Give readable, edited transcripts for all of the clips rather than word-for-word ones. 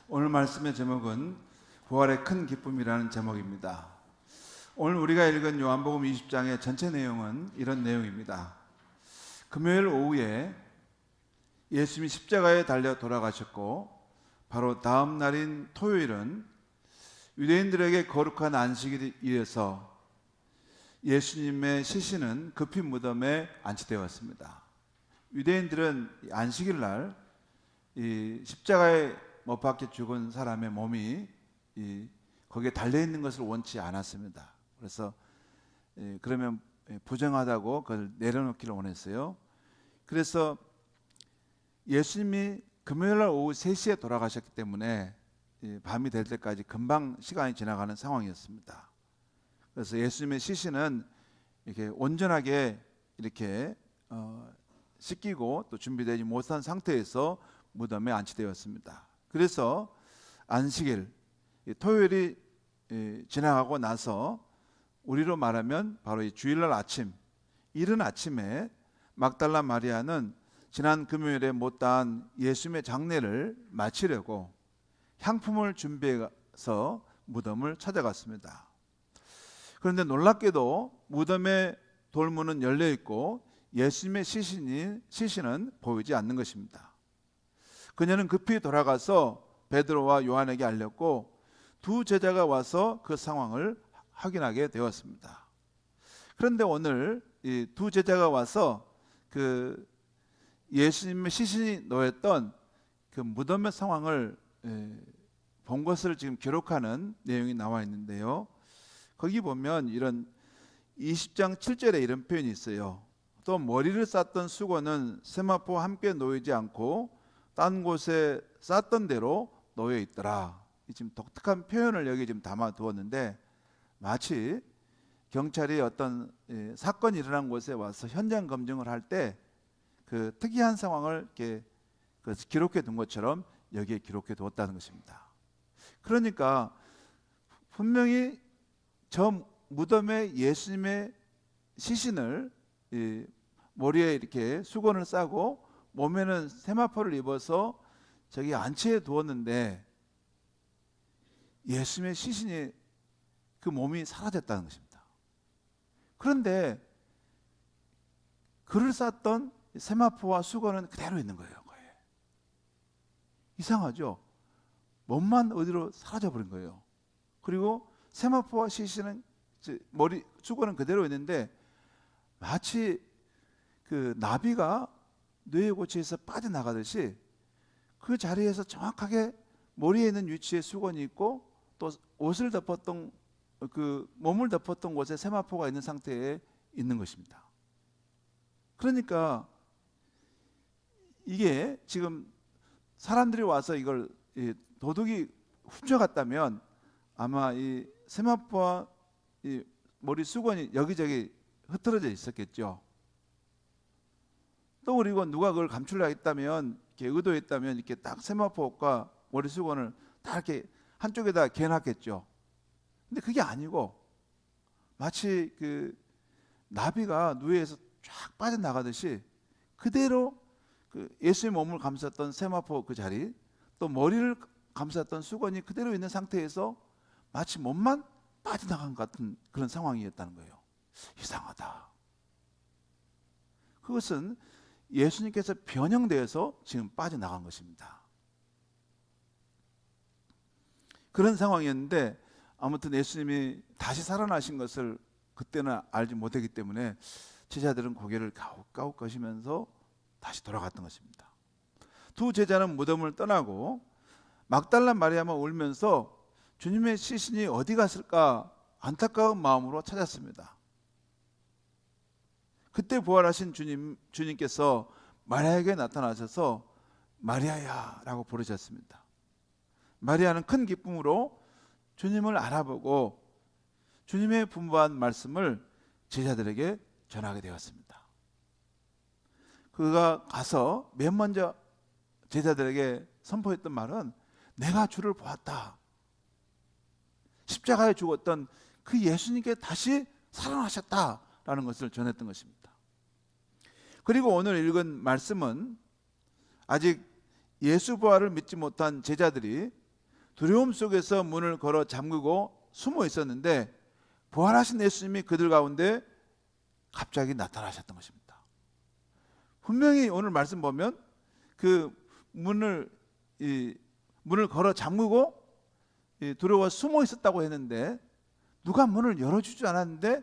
오늘 말씀의 제목은 부활의 큰 기쁨이라는 제목입니다. 오늘 우리가 읽은 요한복음 20장의 전체 내용은 이런 내용입니다. 금요일 오후에 예수님이 십자가에 달려 돌아가셨고 바로 다음 날인 토요일은 유대인들에게 거룩한 안식일이어서 예수님의 시신은 급히 무덤에 안치되었습니다. 유대인들은 안식일 날 이 십자가에 못 박혀 죽은 사람의 몸이 거기에 달려 있는 것을 원치 않았습니다. 그래서 그러면 부정하다고 그걸 내려놓기를 원했어요. 그래서 예수님이 금요일 날 오후 3시에 돌아가셨기 때문에 밤이 될 때까지 금방 시간이 지나가는 상황이었습니다. 그래서 예수님의 시신은 이렇게 온전하게 이렇게 씻기고 또 준비되지 못한 상태에서 무덤에 안치되었습니다. 그래서 안식일 토요일이 지나가고 나서 우리로 말하면 바로 이 주일날 아침, 이른 아침에 막달라 마리아는 지난 금요일에 못다한 예수님의 장례를 마치려고 향품을 준비해서 무덤을 찾아갔습니다. 그런데 놀랍게도 무덤의 돌문은 열려 있고 예수님의 시신은 보이지 않는 것입니다. 그녀는 급히 돌아가서 베드로와 요한에게 알렸고 두 제자가 와서 그 상황을 확인하게 되었습니다. 그런데 오늘 이 두 제자가 와서 그 예수님의 시신이 놓였던 그 무덤의 상황을 본 것을 지금 기록하는 내용이 나와 있는데요. 거기 보면 이런 20장 7절에 이런 표현이 있어요. 또 머리를 쌌던 수건은 세마포와 함께 놓이지 않고 딴 곳에 쌌던 대로 놓여 있더라. 지금 독특한 표현을 여기 지금 담아 두었는데 마치 경찰이 어떤 사건이 일어난 곳에 와서 현장 검증을 할 때 그 특이한 상황을 이렇게 기록해 둔 것처럼 여기에 기록해 두었다는 것입니다. 그러니까 분명히 저 무덤에 예수님의 시신을 머리에 이렇게 수건을 싸고 몸에는 세마포를 입어서 저기 안치해 두었는데 예수님의 시신이 그 몸이 사라졌다는 것입니다. 그런데 그를 쌌던 세마포와 수건은 그대로 있는 거예요. 이상하죠? 몸만 어디로 사라져버린 거예요. 그리고 세마포와 시신은 머리 수건은 그대로 있는데 마치 그 나비가 뇌의 고치에서 빠져나가듯이 그 자리에서 정확하게 머리에 있는 위치에 수건이 있고 또 옷을 덮었던 그 몸을 덮었던 곳에 세마포가 있는 상태에 있는 것입니다. 그러니까 이게 지금 사람들이 와서 이걸 도둑이 훔쳐갔다면 아마 이 세마포와 이 머리 수건이 여기저기 흩어져 있었겠죠. 또 그리고 누가 그걸 감추려 했다면, 이렇게 의도했다면 이렇게 딱 세마포과 머리 수건을 다 이렇게 한쪽에다 개놨겠죠. 근데 그게 아니고 마치 그 나비가 누에서 쫙 빠져나가듯이 그대로 그 예수의 몸을 감쌌던 세마포 그 자리, 또 머리를 감쌌던 수건이 그대로 있는 상태에서 마치 몸만 빠져나간 것 같은 그런 상황이었다는 거예요. 이상하다. 그것은 예수님께서 변형되어서 지금 빠져나간 것입니다. 그런 상황이었는데 아무튼 예수님이 다시 살아나신 것을 그때는 알지 못했기 때문에 제자들은 고개를 가욱가욱 거시면서 다시 돌아갔던 것입니다. 두 제자는 무덤을 떠나고 막달라 마리아만 울면서 주님의 시신이 어디 갔을까 안타까운 마음으로 찾았습니다. 그때 부활하신 주님께서 마리아에게 나타나셔서 마리아야 라고 부르셨습니다. 마리아는 큰 기쁨으로 주님을 알아보고 주님의 분부한 말씀을 제자들에게 전하게 되었습니다. 그가 가서 맨 먼저 제자들에게 선포했던 말은 내가 주를 보았다. 십자가에 죽었던 그 예수님께 다시 살아나셨다라는 것을 전했던 것입니다. 그리고 오늘 읽은 말씀은 아직 예수 부활을 믿지 못한 제자들이 두려움 속에서 문을 걸어 잠그고 숨어 있었는데 부활하신 예수님이 그들 가운데 갑자기 나타나셨던 것입니다. 분명히 오늘 말씀 보면 그 문을 걸어 잠그고 두려워 숨어 있었다고 했는데 누가 문을 열어주지 않았는데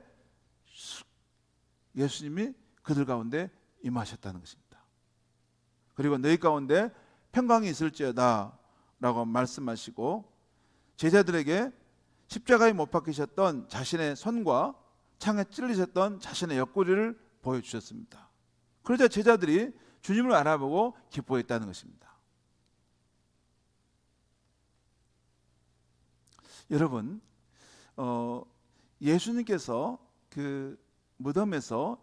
예수님이 그들 가운데 임하셨다는 것입니다. 그리고 너희 가운데 평강이 있을지어다 라고 말씀하시고 제자들에게 십자가에 못 박히셨던 자신의 손과 창에 찔리셨던 자신의 옆구리를 보여주셨습니다. 그러자 제자들이 주님을 알아보고 기뻐했다는 것입니다. 여러분, 예수님께서 그 무덤에서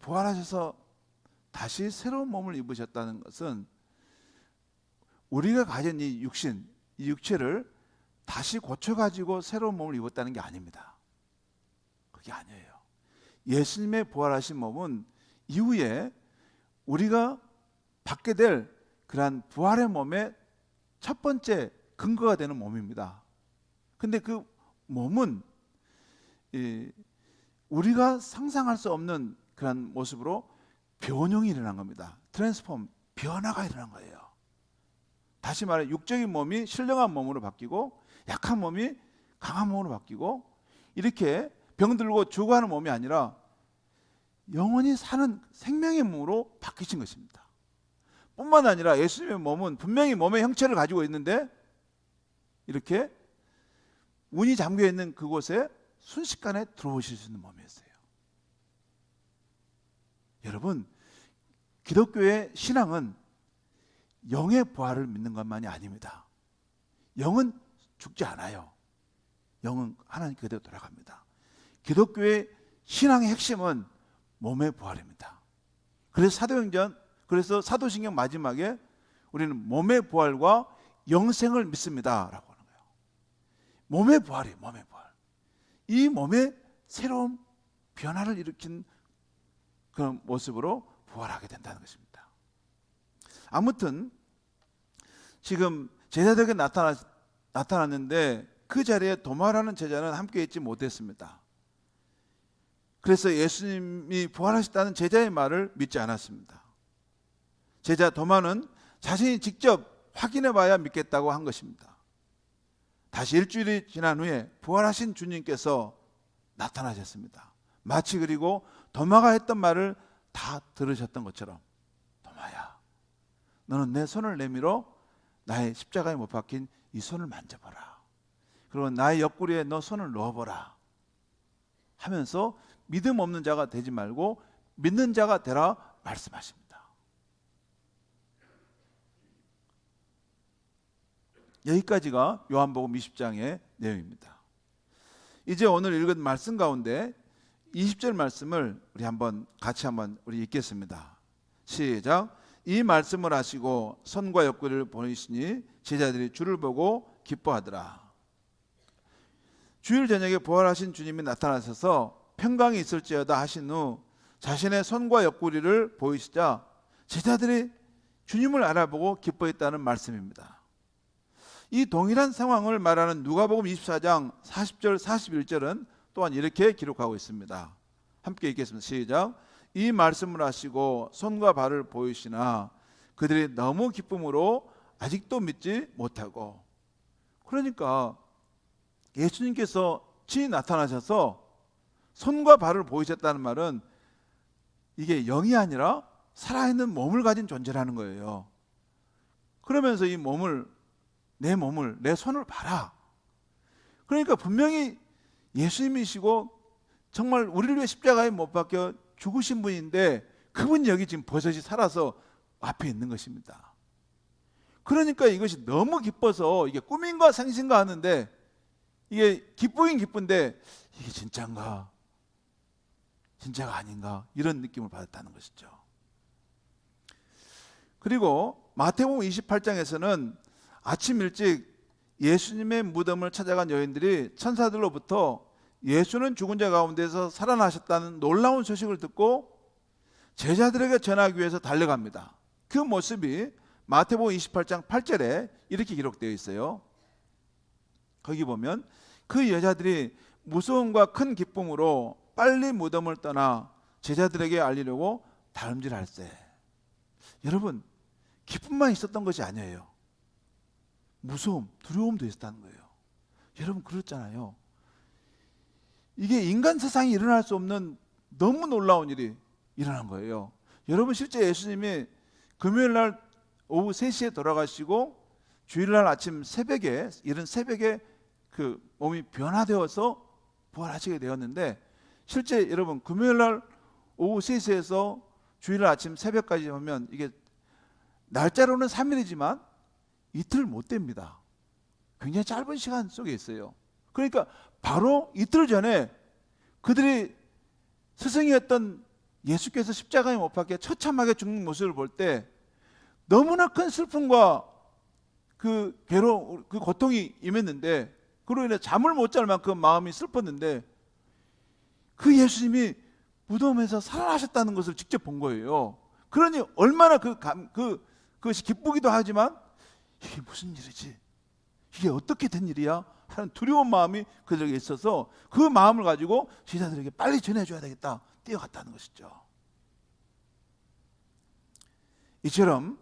부활하셔서 다시 새로운 몸을 입으셨다는 것은 우리가 가진 이 육신, 이 육체를 다시 고쳐가지고 새로운 몸을 입었다는 게 아닙니다. 그게 아니에요. 예수님의 부활하신 몸은 이후에 우리가 받게 될 그러한 부활의 몸의 첫 번째 근거가 되는 몸입니다. 근데 그 몸은 우리가 상상할 수 없는 그런 모습으로 변형이 일어난 겁니다. 트랜스폼, 변화가 일어난 거예요. 다시 말해 육적인 몸이 신령한 몸으로 바뀌고 약한 몸이 강한 몸으로 바뀌고 이렇게 병들고 죽어가는 몸이 아니라 영원히 사는 생명의 몸으로 바뀌신 것입니다. 뿐만 아니라 예수님의 몸은 분명히 몸의 형체를 가지고 있는데 이렇게 문이 잠겨 있는 그곳에 순식간에 들어오실 수 있는 몸이었어요. 여러분, 기독교의 신앙은 영의 부활을 믿는 것만이 아닙니다. 영은 죽지 않아요. 영은 하나님 그대로 돌아갑니다. 기독교의 신앙의 핵심은 몸의 부활입니다. 그래서 사도신경 마지막에 우리는 몸의 부활과 영생을 믿습니다 라고 하는 거예요. 몸의 부활이에요. 몸의 부활. 이 몸의 새로운 변화를 일으킨 그런 모습으로 부활하게 된다는 것입니다. 아무튼 지금 제자들에게 나타났는데 그 자리에 도마라는 제자는 함께 있지 못했습니다. 그래서 예수님이 부활하셨다는 제자의 말을 믿지 않았습니다. 제자 도마는 자신이 직접 확인해 봐야 믿겠다고 한 것입니다. 다시 일주일이 지난 후에 부활하신 주님께서 나타나셨습니다. 마치 그리고 도마가 했던 말을 다 들으셨던 것처럼 도마야, 너는 내 손을 내밀어 나의 십자가에 못 박힌 이 손을 만져보라. 그리고 나의 옆구리에 너 손을 넣어보라 하면서 믿음 없는 자가 되지 말고 믿는 자가 되라 말씀하십니다. 여기까지가 요한복음 20장의 내용입니다. 이제 오늘 읽은 말씀 가운데 20절 말씀을 우리 같이 우리 읽겠습니다. 시작. 이 말씀을 하시고 손과 옆구리를 보이시니 제자들이 주를 보고 기뻐하더라. 주일 저녁에 부활하신 주님이 나타나셔서 평강이 있을지어다 하신 후 자신의 손과 옆구리를 보이시자 제자들이 주님을 알아보고 기뻐했다는 말씀입니다. 이 동일한 상황을 말하는 누가복음 24장 40절 41절은 또한 이렇게 기록하고 있습니다. 함께 읽겠습니다. 시작. 이 말씀을 하시고 손과 발을 보이시나 그들이 너무 기쁨으로 아직도 믿지 못하고. 그러니까 예수님께서 친히 나타나셔서 손과 발을 보이셨다는 말은 이게 영이 아니라 살아있는 몸을 가진 존재라는 거예요. 그러면서 이 몸을, 내 손을 봐라. 그러니까 분명히 예수님이시고 정말 우리를 위해 십자가에 못 박혀 죽으신 분인데 그분이 여기 지금 버섯이 살아서 앞에 있는 것입니다. 그러니까 이것이 너무 기뻐서 이게 꿈인가 생신가 하는데 이게 기쁘긴 기쁜데 이게 진짜인가 진짜가 아닌가 이런 느낌을 받았다는 것이죠. 그리고 마태복음 28장에서는 아침 일찍 예수님의 무덤을 찾아간 여인들이 천사들로부터 예수는 죽은 자 가운데서 살아나셨다는 놀라운 소식을 듣고 제자들에게 전하기 위해서 달려갑니다. 그 모습이 마태복음 28장 8절에 이렇게 기록되어 있어요. 거기 보면 그 여자들이 무서움과 큰 기쁨으로 빨리 무덤을 떠나 제자들에게 알리려고 다름질할세. 여러분, 기쁨만 있었던 것이 아니에요. 무서움, 두려움도 있었다는 거예요. 여러분, 그렇잖아요. 이게 인간 세상에 일어날 수 없는 너무 놀라운 일이 일어난 거예요. 여러분, 실제 예수님이 금요일 날 오후 3시에 돌아가시고 주일날 아침 새벽에, 이른 새벽에 그 몸이 변화되어서 부활하시게 되었는데, 실제 여러분 금요일 날 오후 3시에서 주일날 아침 새벽까지 보면 이게 날짜로는 3일이지만 이틀 못 됩니다. 굉장히 짧은 시간 속에 있어요. 그러니까 바로 이틀 전에 그들이 스승이었던 예수께서 십자가에 못 박혀 처참하게 죽는 모습을 볼 때 너무나 큰 슬픔과 그 괴로움, 그 고통이 임했는데, 그로 인해 잠을 못 잘 만큼 마음이 슬펐는데, 그 예수님이 무덤에서 살아나셨다는 것을 직접 본 거예요. 그러니 얼마나 그것이 기쁘기도 하지만, 이게 무슨 일이지? 이게 어떻게 된 일이야? 하는 두려운 마음이 그들에게 있어서 그 마음을 가지고 제자들에게 빨리 전해줘야 되겠다 뛰어갔다는 것이죠. 이처럼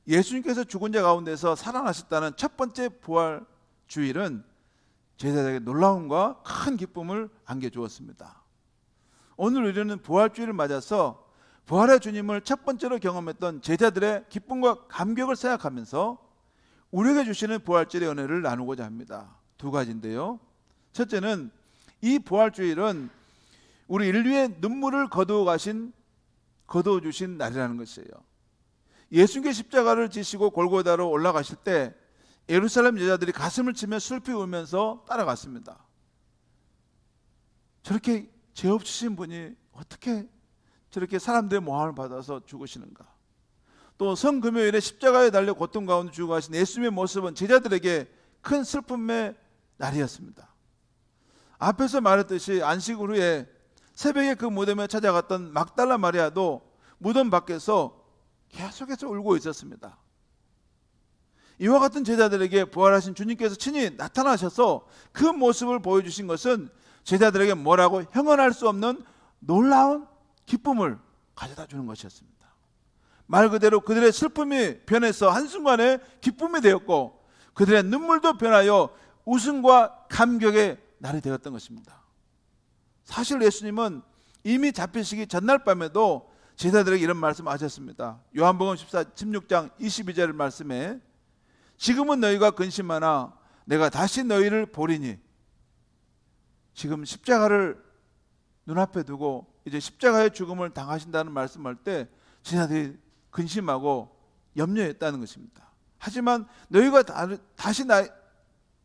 예수님께서 죽은 자 가운데서 살아나셨다는 첫 번째 부활 주일은 제자들에게 놀라움과 큰 기쁨을 안겨주었습니다. 오늘 우리는 부활 주일을 맞아서 부활의 주님을 첫 번째로 경험했던 제자들의 기쁨과 감격을 생각하면서 우리에게 주시는 부활절의 은혜를 나누고자 합니다. 두 가지인데요. 첫째는 이 부활주일은 우리 인류의 눈물을 거두어 주신 날이라는 것이에요. 예수님께 십자가를 지시고 골고다로 올라가실 때 예루살렘 여자들이 가슴을 치며 슬피 울면서 따라갔습니다. 저렇게 죄 없으신 분이 어떻게 저렇게 사람들의 모함을 받아서 죽으시는가? 또 성금요일에 십자가에 달려 고통 가운데 죽어가신 예수님의 모습은 제자들에게 큰 슬픔의 날이었습니다. 앞에서 말했듯이 안식 후에 새벽에 그 무덤에 찾아갔던 막달라 마리아도 무덤 밖에서 계속해서 울고 있었습니다. 이와 같은 제자들에게 부활하신 주님께서 친히 나타나셔서 그 모습을 보여주신 것은 제자들에게 뭐라고 형언할 수 없는 놀라운 기쁨을 가져다 주는 것이었습니다. 말 그대로 그들의 슬픔이 변해서 한순간에 기쁨이 되었고, 그들의 눈물도 변하여 웃음과 감격의 날이 되었던 것입니다. 사실 예수님은 이미 잡히시기 전날 밤에도 제자들에게 이런 말씀하셨습니다. 요한복음 16장 22절 말씀에 지금은 너희가 근심하나 내가 다시 너희를 보리니, 지금 십자가를 눈앞에 두고 이제 십자가의 죽음을 당하신다는 말씀할 때 제자들이 근심하고 염려했다는 것입니다. 하지만 너희가 다시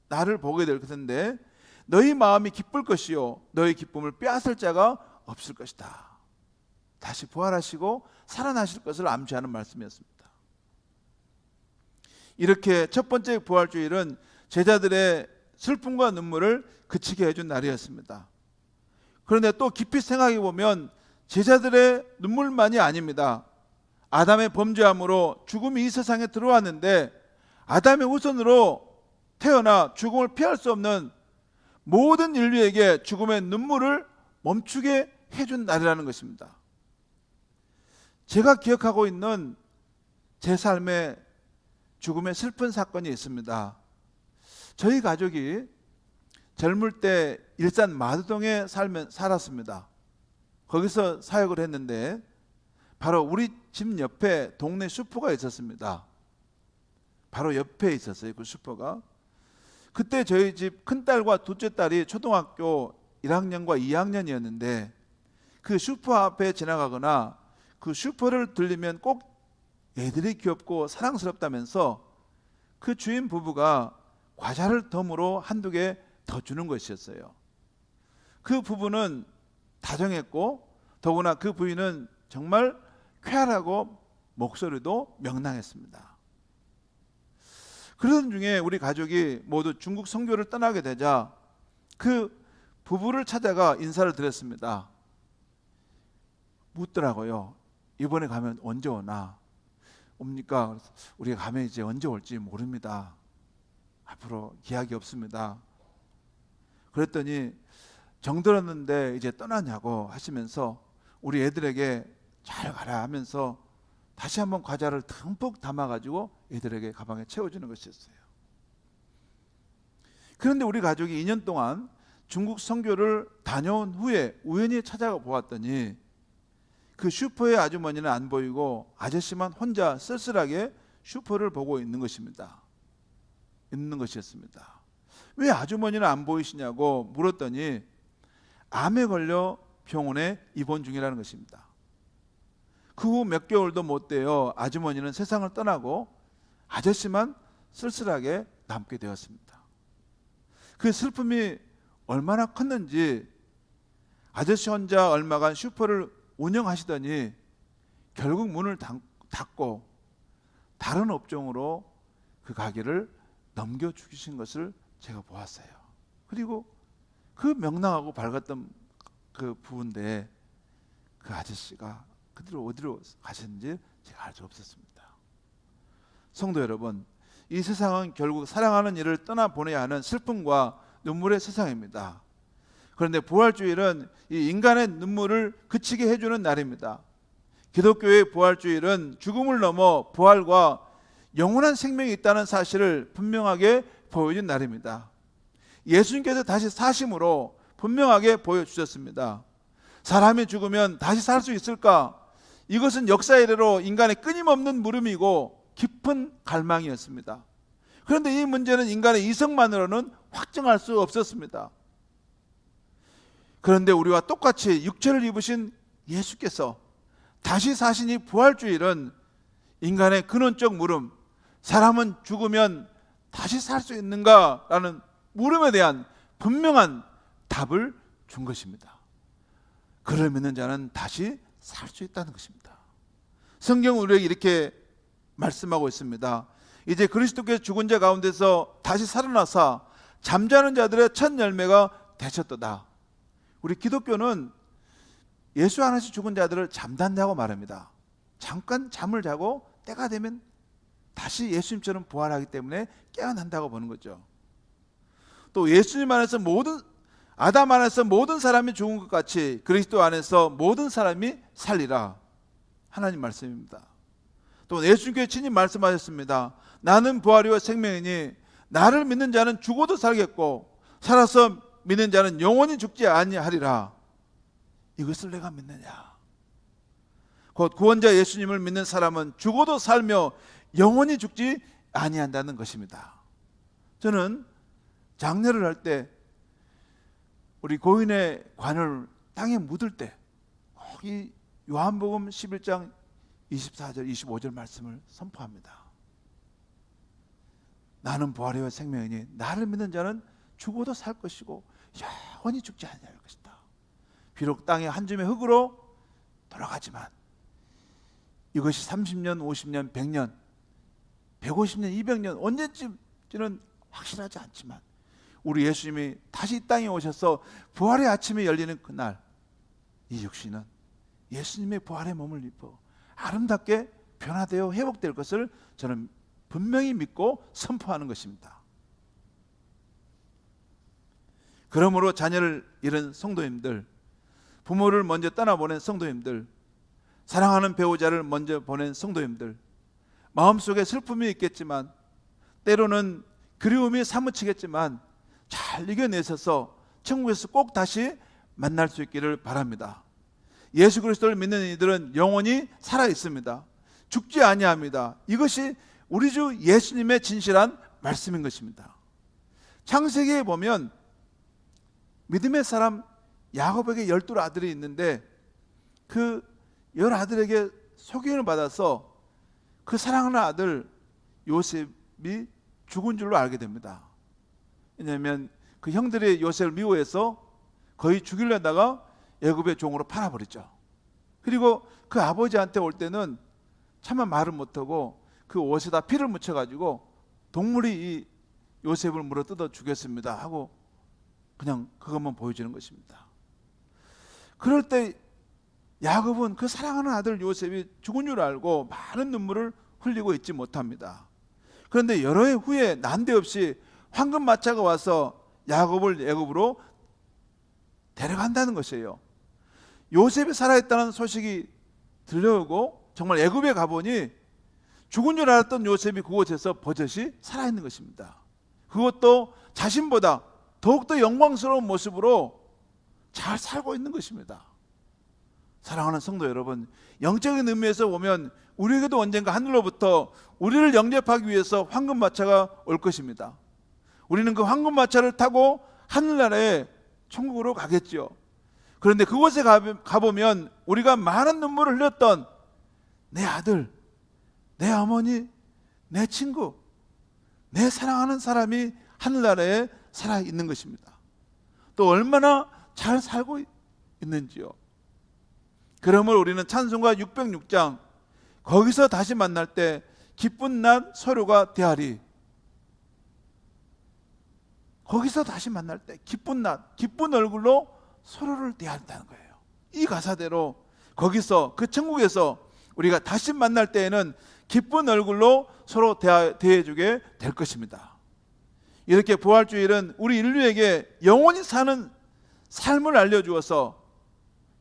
나를 보게 될 것인데 너희 마음이 기쁠 것이요 너희 기쁨을 빼앗을 자가 없을 것이다. 다시 부활하시고 살아나실 것을 암시하는 말씀이었습니다. 이렇게 첫 번째 부활주일은 제자들의 슬픔과 눈물을 그치게 해준 날이었습니다. 그런데 또 깊이 생각해 보면 제자들의 눈물만이 아닙니다. 아담의 범죄함으로 죽음이 이 세상에 들어왔는데 아담의 후손으로 태어나 죽음을 피할 수 없는 모든 인류에게 죽음의 눈물을 멈추게 해준 날이라는 것입니다. 제가 기억하고 있는 제 삶에 죽음의 슬픈 사건이 있습니다. 저희 가족이 젊을 때 일산 마두동에 살았습니다. 거기서 사역을 했는데 바로 우리 집 옆에 동네 슈퍼가 있었습니다. 바로 옆에 있었어요, 그 슈퍼가. 그때 저희 집 큰딸과 둘째 딸이 초등학교 1학년과 2학년이었는데 그 슈퍼 앞에 지나가거나 그 슈퍼를 들리면 꼭 애들이 귀엽고 사랑스럽다면서 그 주인 부부가 과자를 덤으로 한두 개 더 주는 것이었어요. 그 부부는 다정했고 더구나 그 부인은 정말 쾌활하고 목소리도 명랑했습니다. 그러던 중에 우리 가족이 모두 중국 선교를 떠나게 되자 그 부부를 찾아가 인사를 드렸습니다. 묻더라고요. 이번에 가면 언제 오나? 옵니까? 그래서 우리가 가면 이제 언제 올지 모릅니다. 앞으로 기약이 없습니다. 그랬더니 정들었는데 이제 떠나냐고 하시면서 우리 애들에게 잘 가라 하면서 다시 한번 과자를 듬뿍 담아가지고 애들에게 가방에 채워주는 것이었어요. 그런데 우리 가족이 2년 동안 중국 선교를 다녀온 후에 우연히 찾아가 보았더니 그 슈퍼의 아주머니는 안 보이고 아저씨만 혼자 쓸쓸하게 슈퍼를 보고 있는 것이었습니다. 왜 아주머니는 안 보이시냐고 물었더니 암에 걸려 병원에 입원 중이라는 것입니다. 그 후 몇 개월도 못 되어 아주머니는 세상을 떠나고 아저씨만 쓸쓸하게 남게 되었습니다. 그 슬픔이 얼마나 컸는지 아저씨 혼자 얼마간 슈퍼를 운영하시더니 결국 문을 닫고 다른 업종으로 그 가게를 넘겨 주신 것을 제가 보았어요. 그리고 그 명랑하고 밝았던 그 부부인데 그 아저씨가 그대로 어디로 가셨는지 제가 알 수 없었습니다. 성도 여러분, 이 세상은 결국 사랑하는 이를 떠나보내야 하는 슬픔과 눈물의 세상입니다. 그런데 부활주일은 이 인간의 눈물을 그치게 해주는 날입니다. 기독교의 부활주일은 죽음을 넘어 부활과 영원한 생명이 있다는 사실을 분명하게 보여준 날입니다. 예수님께서 다시 사심으로 분명하게 보여주셨습니다. 사람이 죽으면 다시 살 수 있을까? 이것은 역사 이래로 인간의 끊임없는 물음이고 깊은 갈망이었습니다. 그런데 이 문제는 인간의 이성만으로는 확증할 수 없었습니다. 그런데 우리와 똑같이 육체를 입으신 예수께서 다시 사시니 부활주일은 인간의 근원적 물음, 사람은 죽으면 다시 살 수 있는가라는 물음에 대한 분명한 답을 준 것입니다. 그를 믿는 자는 다시 살 수 있다는 것입니다. 성경은 우리에게 이렇게 말씀하고 있습니다. 이제 그리스도께서 죽은 자 가운데서 다시 살아나사 잠자는 자들의 첫 열매가 되셨도다. 우리 기독교는 예수 안에서 죽은 자들을 잠단다고 말합니다. 잠깐 잠을 자고 때가 되면 다시 예수님처럼 부활하기 때문에 깨어난다고 보는 거죠. 또 예수님 안에서 아담 안에서 모든 사람이 죽은 것 같이 그리스도 안에서 모든 사람이 살리라. 하나님 말씀입니다. 또 예수님께서 친히 말씀하셨습니다. 나는 부활이요 생명이니 나를 믿는 자는 죽어도 살겠고 살아서 믿는 자는 영원히 죽지 아니하리라. 이것을 내가 믿느냐? 곧 구원자 예수님을 믿는 사람은 죽어도 살며 영원히 죽지 아니한다는 것입니다. 저는 장례를 할 때 우리 고인의 관을 땅에 묻을 때 이 요한복음 11장 24절 25절 말씀을 선포합니다. 나는 부활이요 생명이니 나를 믿는 자는 죽어도 살 것이고 영원히 죽지 아니할 것이다. 비록 땅의 한 줌의 흙으로 돌아가지만 이것이 30년, 50년, 100년, 150년, 200년 언제쯤지는 확실하지 않지만 우리 예수님이 다시 이 땅에 오셔서 부활의 아침에 열리는 그날 이 육신은 예수님의 부활의 몸을 입어 아름답게 변화되어 회복될 것을 저는 분명히 믿고 선포하는 것입니다. 그러므로 자녀를 잃은 성도님들, 부모를 먼저 떠나보낸 성도님들, 사랑하는 배우자를 먼저 보낸 성도님들, 마음속에 슬픔이 있겠지만 때로는 그리움이 사무치겠지만 잘 이겨내셔서 천국에서 꼭 다시 만날 수 있기를 바랍니다. 예수 그리스도를 믿는 이들은 영원히 살아 있습니다. 죽지 아니합니다. 이것이 우리 주 예수님의 진실한 말씀인 것입니다. 창세기에 보면 믿음의 사람 야곱에게 12아들이 있는데 그 10아들에게 소견을 받아서 그 사랑하는 아들 요셉이 죽은 줄로 알게 됩니다. 왜냐하면 그 형들이 요셉을 미워해서 거의 죽이려다가 애굽의 종으로 팔아버렸죠. 그리고 그 아버지한테 올 때는 차마 말을 못하고 그 옷에다 피를 묻혀가지고 동물이 이 요셉을 물어 뜯어 죽였습니다 하고 그냥 그것만 보여주는 것입니다. 그럴 때 야곱은 그 사랑하는 아들 요셉이 죽은 줄 알고 많은 눈물을 흘리고 있지 못합니다. 그런데 여러 해 후에 난데없이 황금마차가 와서 야곱을 애굽으로 데려간다는 것이에요. 요셉이 살아있다는 소식이 들려오고 정말 애굽에 가보니 죽은 줄 알았던 요셉이 그곳에서 버젓이 살아있는 것입니다. 그것도 자신보다 더욱더 영광스러운 모습으로 잘 살고 있는 것입니다. 사랑하는 성도 여러분, 영적인 의미에서 보면 우리에게도 언젠가 하늘로부터 우리를 영접하기 위해서 황금마차가 올 것입니다. 우리는 그 황금마차를 타고 하늘나라에 천국으로 가겠죠. 그런데 그곳에 가보면 우리가 많은 눈물을 흘렸던 내 아들, 내 어머니, 내 친구, 내 사랑하는 사람이 하늘나라에 살아있는 것입니다. 또 얼마나 잘 살고 있는지요. 그러므로 우리는 찬송가 606장 거기서 다시 만날 때 기쁜 날 서로가 대하리. 거기서 다시 만날 때 기쁜 날, 기쁜 얼굴로 서로를 대한다는 거예요. 이 가사대로 거기서 그 천국에서 우리가 다시 만날 때에는 기쁜 얼굴로 서로 대해주게 될 것입니다. 이렇게 부활주일은 우리 인류에게 영원히 사는 삶을 알려주어서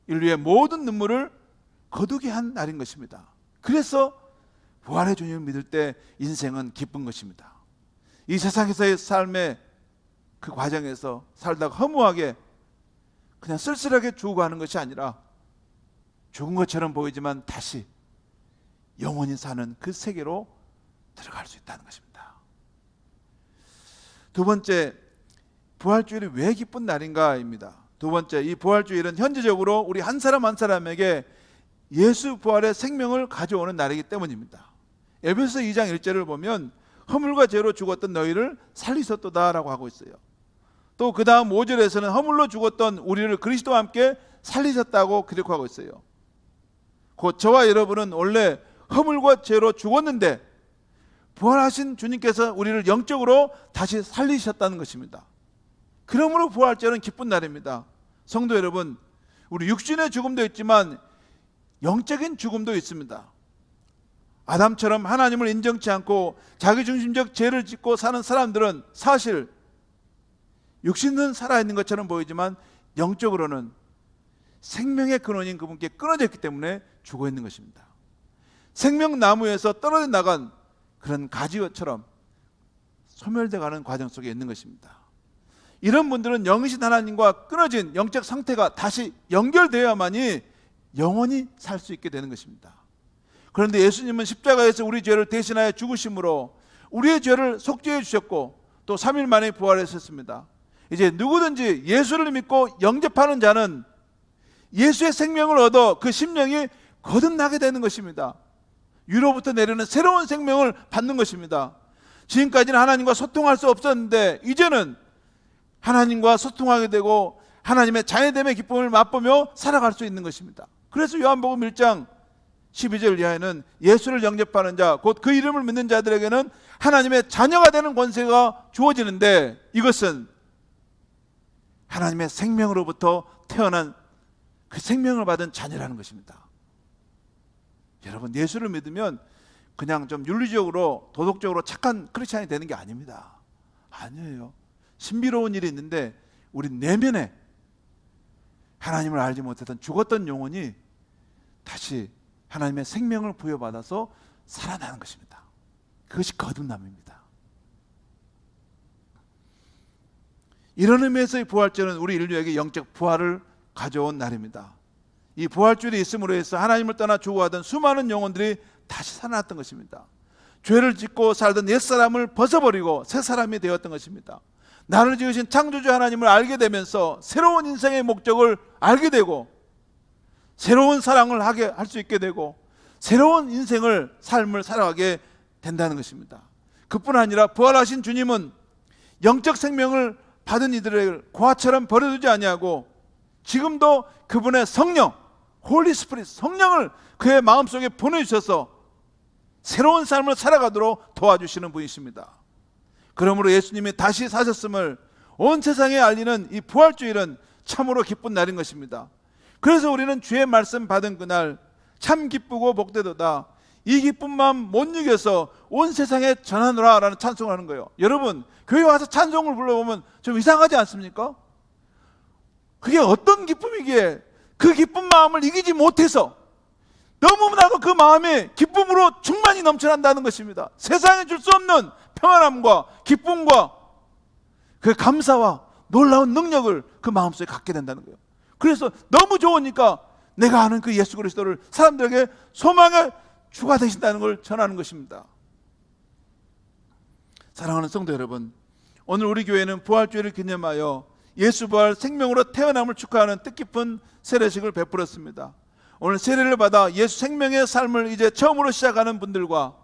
인류의 모든 눈물을 거두게 한 날인 것입니다. 그래서 부활의 주님을 믿을 때 인생은 기쁜 것입니다. 이 세상에서의 삶의 그 과정에서 살다가 허무하게 그냥 쓸쓸하게 죽어가는 것이 아니라 죽은 것처럼 보이지만 다시 영원히 사는 그 세계로 들어갈 수 있다는 것입니다. 두 번째, 부활주일이 왜 기쁜 날인가입니다. 두 번째, 이 부활주일은 현재적으로 우리 한 사람 한 사람에게 예수 부활의 생명을 가져오는 날이기 때문입니다. 에베소서 2장 1절을 보면 허물과 죄로 죽었던 너희를 살리셨도다 라고 하고 있어요. 또 그 다음 5절에서는 허물로 죽었던 우리를 그리스도와 함께 살리셨다고 기록하고 있어요. 곧 저와 여러분은 원래 허물과 죄로 죽었는데 부활하신 주님께서 우리를 영적으로 다시 살리셨다는 것입니다. 그러므로 부활절은 기쁜 날입니다. 성도 여러분, 우리 육신의 죽음도 있지만 영적인 죽음도 있습니다. 아담처럼 하나님을 인정치 않고 자기중심적 죄를 짓고 사는 사람들은 사실 육신은 살아있는 것처럼 보이지만 영적으로는 생명의 근원인 그분께 끊어져 있기 때문에 죽어 있는 것입니다. 생명나무에서 떨어져 나간 그런 가지처럼 소멸되어가는 과정 속에 있는 것입니다. 이런 분들은 영이신 하나님과 끊어진 영적 상태가 다시 연결되어야만이 영원히 살 수 있게 되는 것입니다. 그런데 예수님은 십자가에서 우리 죄를 대신하여 죽으심으로 우리의 죄를 속죄해 주셨고 또 3일 만에 부활하셨습니다. 이제 누구든지 예수를 믿고 영접하는 자는 예수의 생명을 얻어 그 심령이 거듭나게 되는 것입니다. 위로부터 내려오는 새로운 생명을 받는 것입니다. 지금까지는 하나님과 소통할 수 없었는데 이제는 하나님과 소통하게 되고 하나님의 자녀됨의 기쁨을 맛보며 살아갈 수 있는 것입니다. 그래서 요한복음 1장 12절 이하에는 예수를 영접하는 자, 곧 그 이름을 믿는 자들에게는 하나님의 자녀가 되는 권세가 주어지는데 이것은 하나님의 생명으로부터 태어난 그 생명을 받은 자녀라는 것입니다. 여러분, 예수를 믿으면 그냥 좀 윤리적으로 도덕적으로 착한 크리스찬이 되는 게 아닙니다. 아니에요. 신비로운 일이 있는데 우리 내면에 하나님을 알지 못했던 죽었던 영혼이 다시 하나님의 생명을 부여받아서 살아나는 것입니다. 그것이 거듭남입니다. 이런 의미에서 이 부활절은 우리 인류에게 영적 부활을 가져온 날입니다. 이 부활절이 있음으로 해서 하나님을 떠나 죽어가던 수많은 영혼들이 다시 살아났던 것입니다. 죄를 짓고 살던 옛사람을 벗어버리고 새 사람이 되었던 것입니다. 나를 지으신 창조주 하나님을 알게 되면서 새로운 인생의 목적을 알게 되고 새로운 사랑을 하게 할 수 있게 되고 새로운 인생을 삶을 살아가게 된다는 것입니다. 그뿐 아니라 부활하신 주님은 영적 생명을 받은 이들을 고아처럼 버려두지 아니하고 지금도 그분의 성령, 홀리 스피릿, 성령을 그의 마음속에 보내주셔서 새로운 삶을 살아가도록 도와주시는 분이십니다. 그러므로 예수님이 다시 사셨음을 온 세상에 알리는 이 부활주일은 참으로 기쁜 날인 것입니다. 그래서 우리는 주의 말씀 받은 그날 참 기쁘고 복되도다. 이 기쁜 마음 못 이겨서 온 세상에 전하노라 라는 찬송을 하는 거예요. 여러분, 교회 와서 찬송을 불러보면 좀 이상하지 않습니까? 그게 어떤 기쁨이기에 그 기쁜 마음을 이기지 못해서 너무나도 그 마음이 기쁨으로 충만히 넘쳐난다는 것입니다. 세상에 줄 수 없는 평안함과 기쁨과 그 감사와 놀라운 능력을 그 마음속에 갖게 된다는 거예요. 그래서 너무 좋으니까 내가 아는 그 예수 그리스도를 사람들에게 소망의 주가 되신다는 걸 전하는 것입니다. 사랑하는 성도 여러분, 오늘 우리 교회는 부활주일을 기념하여 예수 부활 생명으로 태어남을 축하하는 뜻깊은 세례식을 베풀었습니다. 오늘 세례를 받아 예수 생명의 삶을 이제 처음으로 시작하는 분들과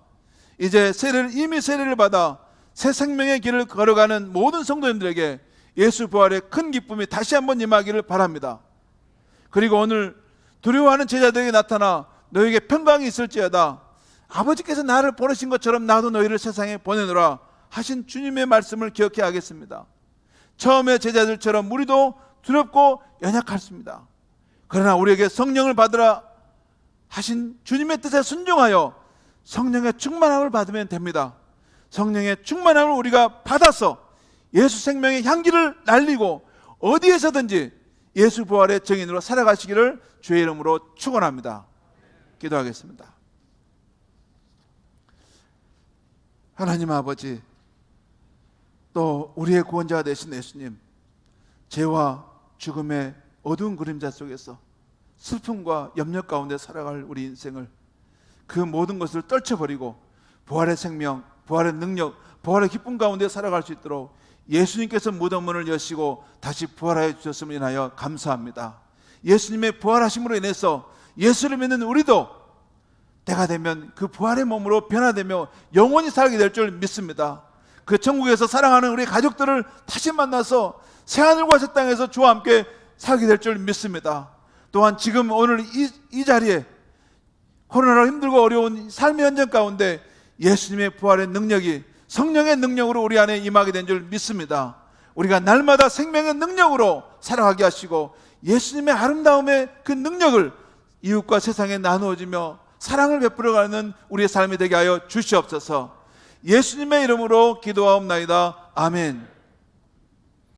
이제 이미 세례를 받아 새 생명의 길을 걸어가는 모든 성도님들에게 예수 부활의 큰 기쁨이 다시 한번 임하기를 바랍니다. 그리고 오늘 두려워하는 제자들에게 나타나 너에게 평강이 있을지어다, 아버지께서 나를 보내신 것처럼 나도 너희를 세상에 보내노라 하신 주님의 말씀을 기억해야 하겠습니다. 처음에 제자들처럼 우리도 두렵고 연약했습니다. 그러나 우리에게 성령을 받으라 하신 주님의 뜻에 순종하여 성령의 충만함을 받으면 됩니다. 성령의 충만함을 우리가 받아서 예수 생명의 향기를 날리고 어디에서든지 예수 부활의 증인으로 살아가시기를 주의 이름으로 축원합니다. 기도하겠습니다. 하나님 아버지, 또 우리의 구원자가 되신 예수님, 죄와 죽음의 어두운 그림자 속에서 슬픔과 염려 가운데 살아갈 우리 인생을, 그 모든 것을 떨쳐버리고 부활의 생명, 부활의 능력, 부활의 기쁨 가운데 살아갈 수 있도록 예수님께서 무덤문을 여시고 다시 부활하여 주셨음을 인하여 감사합니다. 예수님의 부활하심으로 인해서 예수를 믿는 우리도 때가 되면 그 부활의 몸으로 변화되며 영원히 살게 될 줄 믿습니다. 그 천국에서 사랑하는 우리 가족들을 다시 만나서 새하늘과 새 땅에서 주와 함께 살게 될 줄 믿습니다. 또한 지금 오늘 이 자리에 코로나로 힘들고 어려운 삶의 현장 가운데 예수님의 부활의 능력이 성령의 능력으로 우리 안에 임하게 된 줄 믿습니다. 우리가 날마다 생명의 능력으로 살아가게 하시고 예수님의 아름다움의 그 능력을 이웃과 세상에 나누어지며 사랑을 베풀어가는 우리의 삶이 되게 하여 주시옵소서. 예수님의 이름으로 기도하옵나이다. 아멘.